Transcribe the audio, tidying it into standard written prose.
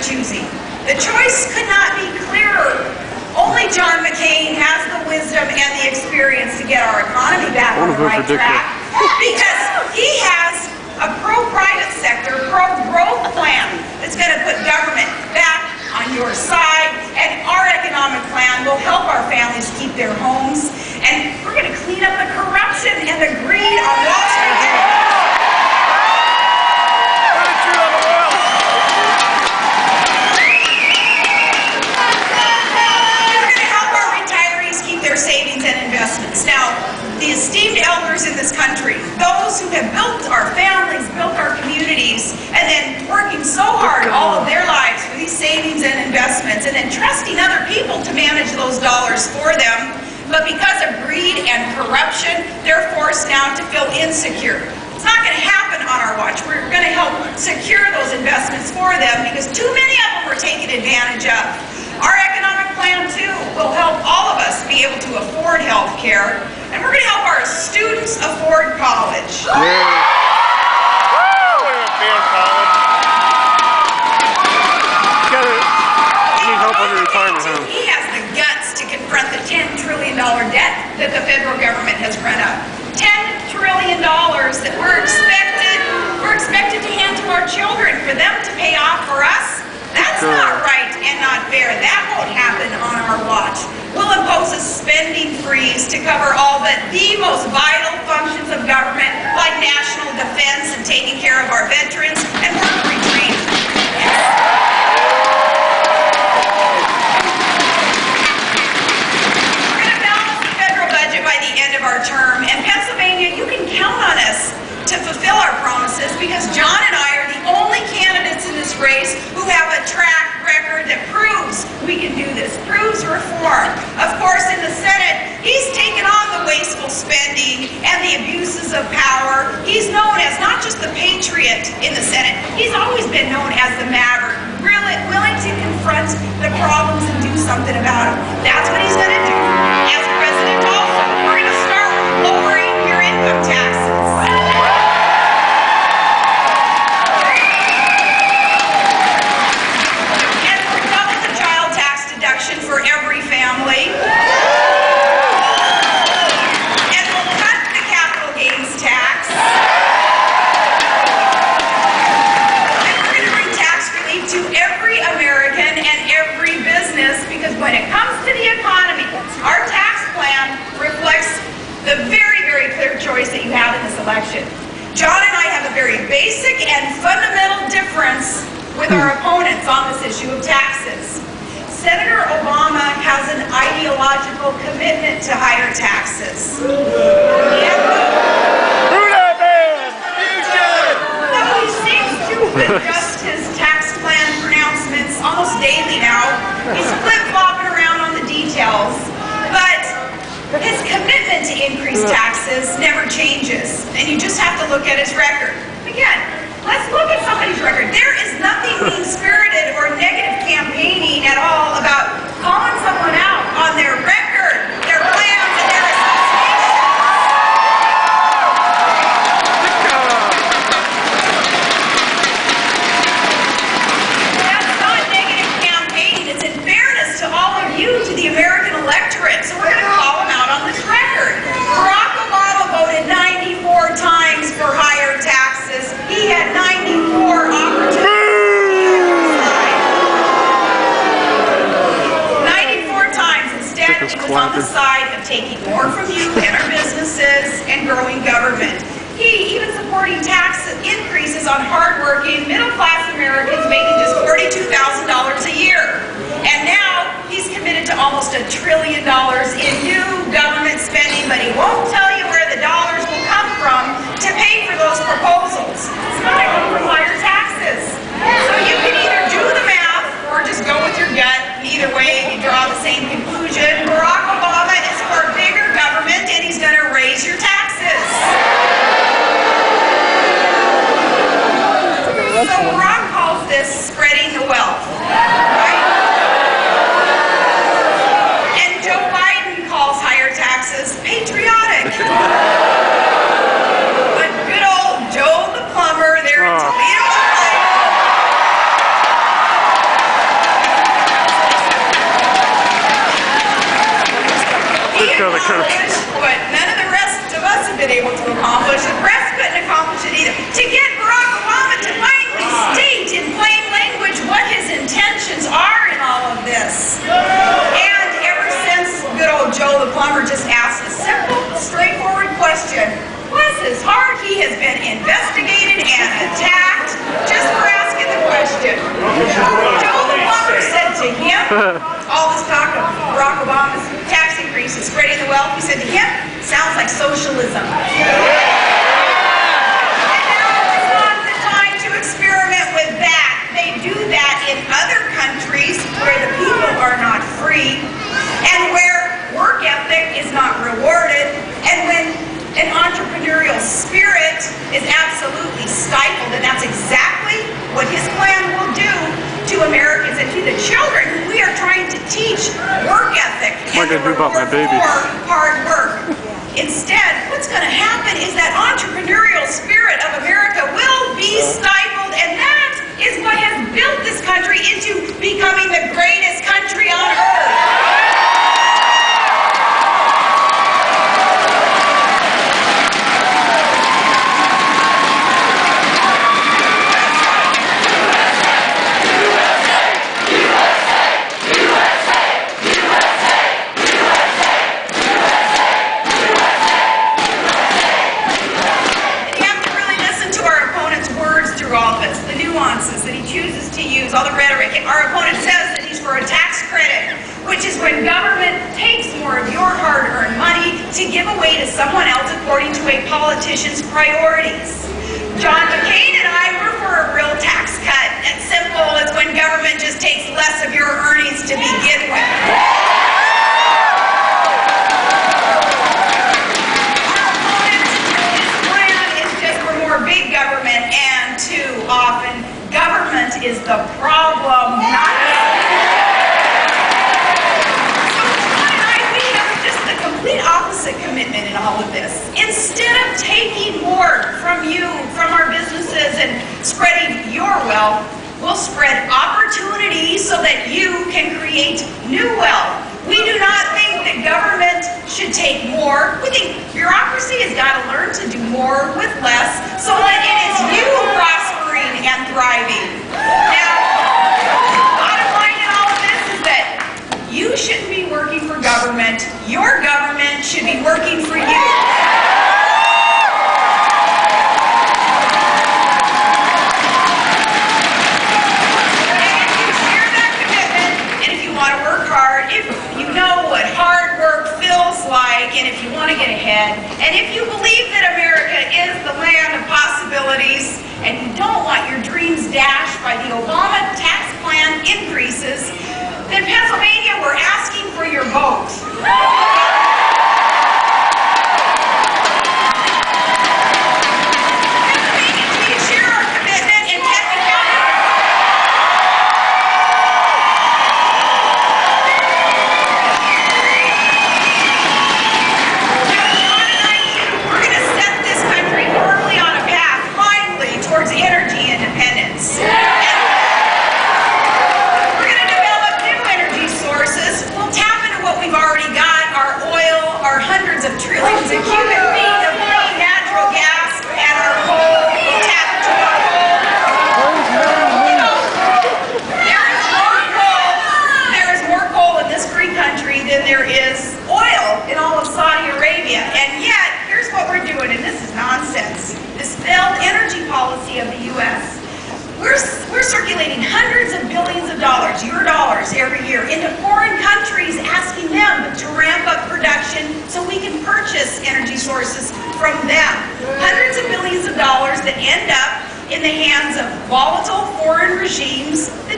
choosing. The choice could not be clearer. Only John McCain has the wisdom and the experience to get our economy back on the right track, because he has a pro-private sector, pro-growth plan that's going to put government back on your side, and our economic plan will help our families keep their homes, and we're going to clean up the corruption and the greed on Wall Street. Savings and investments. Now, the esteemed elders in this country, those who have built our families, built our communities, and then working so hard all of their lives for these savings and investments, and then trusting other people to manage those dollars for them, but because of greed and corruption, they're forced now to feel insecure. It's not going to happen on our watch. We're going to help secure those investments for them, because too many of them were taken advantage of. Our economic plan, too, will help all of us be able to afford health care, and we're going to help our students afford college. Yeah. Need help on your retirement home. He has the guts to confront the $10 trillion debt that the federal government has run up. $10 trillion that we're expected to hand to our children for them to pay off for us. That's not right and not fair. That won't happen on our watch. We'll impose a spending freeze to cover all but the most vital functions of government, like national defense and taking care of our veterans and worker retraining. We're going to balance the federal budget by the end of our term, and Pennsylvania, you can count on us to fulfill our promises, because John and I are the only candidates in this race who have a track record that proves we can do this, proves reform. Of course, in the Senate, he's taken on the wasteful spending and the abuses of power. He's known as not just the patriot in the Senate, he's always been known as the maverick, really willing to confront the problems and do something about them. That's what he's going to do. As president also, we're going to start lowering your income taxes. For every family. And we'll cut the capital gains tax. And we're going to bring tax relief to every American and every business, because when it comes to the economy, our tax plan reflects the very, very clear choice that you have in this election. John and I have a very basic and fundamental difference with our opponents on this issue of taxes. Senator Obama has an ideological commitment to higher taxes. Though he seems to adjust his tax plan pronouncements almost daily now, he's flip-flopping around on the details, but his commitment to increase taxes never changes, and you just have to look at his record. Again, let's look at somebody's record. There is nothing mean-spirited or negative campaigning at all about calling someone out on their record, their plans, and their associations. That's not negative campaigning. It's in fairness to all of you, to the American electorate. So we're going to call him out on this record. Barack Obama voted 94 times for higher taxes. He had 94 opportunities. 94 times. Instead, he was on the side of taking more from you and our businesses and growing government. He even supporting tax increases on hardworking, middle-class Americans making just $42,000 a year. And now he's committed to almost $1 trillion in new government spending, but he won't tell you where the dollars will come from to pay for those proposals. It's not going to come from higher taxes. So you can either do the math or just go with your gut. Either way, you draw the same conclusion. Barack Obama is for bigger government, and he's going to raise your taxes. So Barack calls this accomplish what none of the rest of us have been able to accomplish. The press couldn't accomplish it either. To get Barack Obama to finally state in plain language what his intentions are in all of this. And ever since good old Joe the plumber just asked a simple, straightforward question, bless his heart, he has been investigated and attacked just for asking the question. Joe the plumber said to him, all this talk of Barack Obama's tax increases, spreading the wealth, he said to him, sounds like socialism. And now is not the time to experiment with that. They do that in other countries where the people are not free and where work ethic is not rewarded, and when an entrepreneurial spirit is absolutely stifled, and that's exactly what his plan will do to Americans and to the children who we are trying to teach work ethic and reward for hard work. Instead, what's going to happen is that entrepreneurial spirit of America will be stifled, and that is what has built this country into becoming the greatest country on earth. All the rhetoric. Our opponent says that he's for a tax credit, which is when government takes more of your hard-earned money to give away to someone else according to a politician's priorities. John McCain and I were for a real tax cut. It's simple. It's when government just takes less of your earnings to begin with. Our opponent's plan is just for more big government, and too often government is the problem, not So John and I, we have just the complete opposite commitment in all of this. Instead of taking more from you, from our businesses, and spreading your wealth, we'll spread opportunity so that you can create new wealth. We do not think that government should take more. We think bureaucracy has got to learn to do more with less so that it is you prospering and thriving. Now, bottom line in all of this is that you shouldn't be working for government. Your government should be working for you. And if you want to get ahead, and if you believe that America is the land of possibilities, and you don't want your dreams dashed by the Obama tax plan increases, then Pennsylvania, we're asking for your vote. Pennsylvania, do you share our commitment and technicality? Energy independence. And we're going to develop new energy sources. We'll tap into what we've already got, our oil, our hundreds of trillions of cubic feet of clean natural gas, and our coal. We'll tap into our coal. There is more coal in this free country than there is oil in all of Saudi Arabia. And yet, here's what we're doing, and this is nonsense. This failed energy policy of the U.S. We're circulating hundreds of billions of dollars, your dollars, every year into foreign countries, asking them to ramp up production so we can purchase energy sources from them. Hundreds of billions of dollars that end up in the hands of volatile foreign regimes that